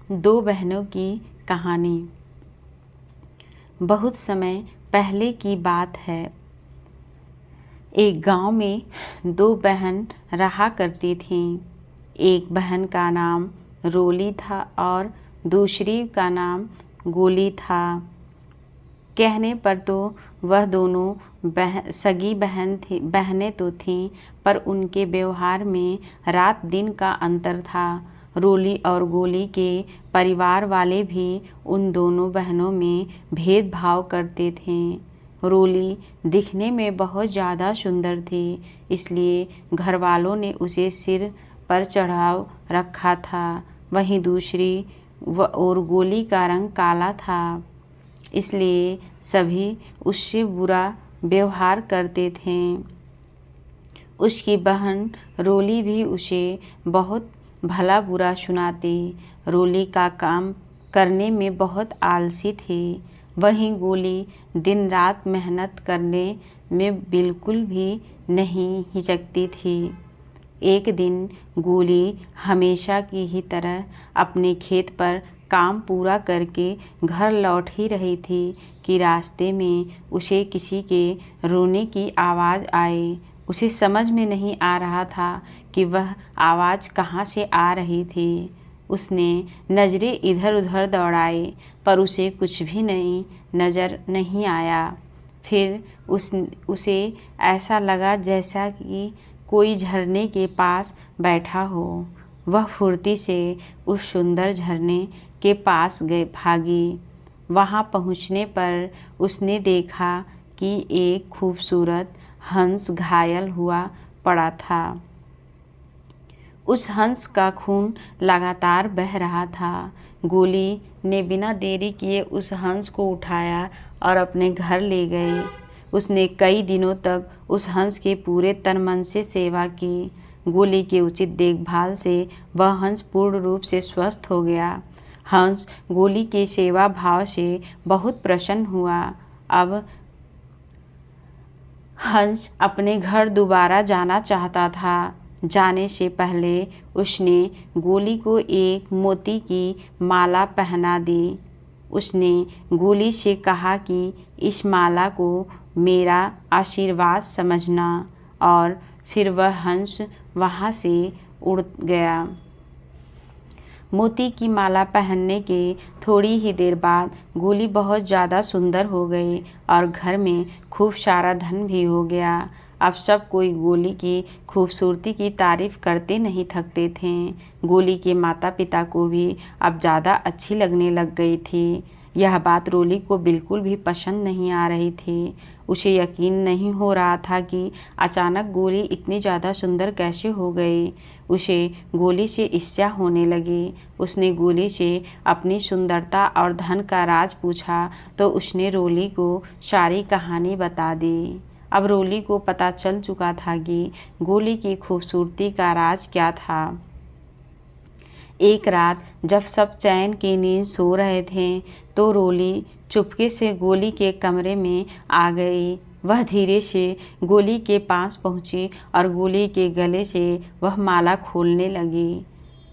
दो बहनों की कहानी। बहुत समय पहले की बात है। एक गांव में दो बहन रहा करती थीं। एक बहन का नाम रोली था और दूसरी का नाम गोली था। कहने पर तो वह दोनों सगी बहनें तो थीं, पर उनके व्यवहार में रात दिन का अंतर था। रोली और गोली के परिवार वाले भी उन दोनों बहनों में भेदभाव करते थे। रोली दिखने में बहुत ज़्यादा सुंदर थी, इसलिए घर वालों ने उसे सिर पर चढ़ाव रखा था। वहीं दूसरी और गोली का रंग काला था, इसलिए सभी उससे बुरा व्यवहार करते थे। उसकी बहन रोली भी उसे बहुत भला बुरा सुनाती। रोली का काम करने में बहुत आलसी थी, वहीं गोली दिन रात मेहनत करने में बिल्कुल भी नहीं हिचकती थी। एक दिन गोली हमेशा की ही तरह अपने खेत पर काम पूरा करके घर लौट ही रही थी कि रास्ते में उसे किसी के रोने की आवाज़ आई। उसे समझ में नहीं आ रहा था कि वह आवाज़ कहाँ से आ रही थी। उसने नज़रें इधर उधर दौड़ाई, पर उसे कुछ भी नज़र नहीं आया। फिर उसे ऐसा लगा जैसा कि कोई झरने के पास बैठा हो। वह फुर्ती से उस सुंदर झरने के पास भागी। वहाँ पहुँचने पर उसने देखा कि एक खूबसूरत हंस घायल हुआ पड़ा था। उस हंस का खून लगातार बह रहा था। गोली ने बिना देरी किए उस हंस को उठाया और अपने घर ले गई। उसने कई दिनों तक उस हंस के पूरे तन मन से सेवा की। गोली के उचित देखभाल से वह हंस पूर्ण रूप से स्वस्थ हो गया। हंस गोली के सेवा भाव से बहुत प्रसन्न हुआ। अब हंस अपने घर दोबारा जाना चाहता था। जाने से पहले उसने गोली को एक मोती की माला पहना दी। उसने गोली से कहा कि इस माला को मेरा आशीर्वाद समझना, और फिर वह हंस वहाँ से उड़ गया। मोती की माला पहनने के थोड़ी ही देर बाद गोली बहुत ज़्यादा सुंदर हो गई और घर में खूब सारा धन भी हो गया। अब सब कोई गोली की खूबसूरती की तारीफ़ करते नहीं थकते थे। गोली के माता पिता को भी अब ज़्यादा अच्छी लगने लग गई थी। यह बात रोली को बिल्कुल भी पसंद नहीं आ रही थी। उसे यकीन नहीं हो रहा था कि अचानक गोली इतनी ज़्यादा सुंदर कैसे हो गई। उसे गोली से ईर्ष्या होने लगी। उसने गोली से अपनी सुंदरता और धन का राज पूछा तो उसने रोली को सारी कहानी बता दी। अब रोली को पता चल चुका था कि गोली की खूबसूरती का राज क्या था। एक रात जब सब चैन की नींद सो रहे थे तो रोली चुपके से गोली के कमरे में आ गई। वह धीरे से गोली के पास पहुंची और गोली के गले से वह माला खोलने लगी।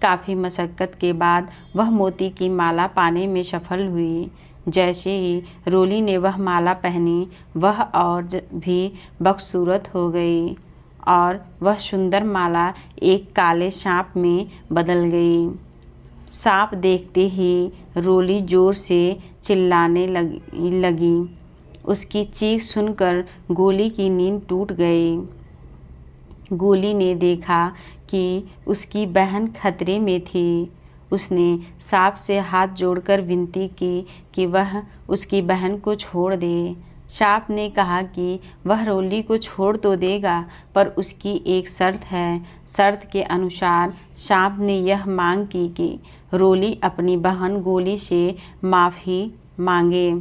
काफ़ी मशक्क़त के बाद वह मोती की माला पाने में सफल हुई। जैसे ही रोली ने वह माला पहनी, वह और भी बदसूरत हो गई और वह सुंदर माला एक काले सांप में बदल गई। सांप देखते ही रोली ज़ोर से चिल्लाने लगी। उसकी चीख सुनकर गोली की नींद टूट गई। गोली ने देखा कि उसकी बहन खतरे में थी। उसने सांप से हाथ जोड़कर विनती की कि वह उसकी बहन को छोड़ दे। सांप ने कहा कि वह रोली को छोड़ तो देगा, पर उसकी एक शर्त है। शर्त के अनुसार सांप ने यह मांग की कि रोली अपनी बहन गोली से माफ़ी मांगे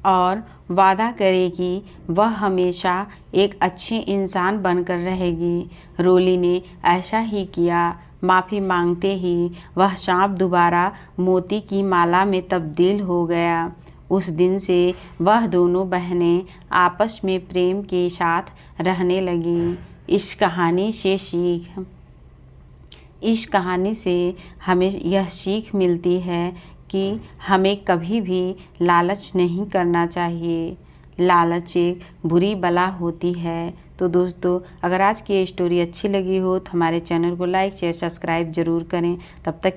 और वादा करे कि वह हमेशा एक अच्छे इंसान बनकर रहेगी। रोली ने ऐसा ही किया। माफ़ी मांगते ही वह सांप दोबारा मोती की माला में तब्दील हो गया। उस दिन से वह दोनों बहनें आपस में प्रेम के साथ रहने लगीं। इस कहानी से सीख इस कहानी से हमें यह सीख मिलती है कि हमें कभी भी लालच नहीं करना चाहिए। लालच एक बुरी बला होती है। तो दोस्तों, अगर आज की ये स्टोरी अच्छी लगी हो तो हमारे चैनल को लाइक शेयर सब्सक्राइब ज़रूर करें। तब तक के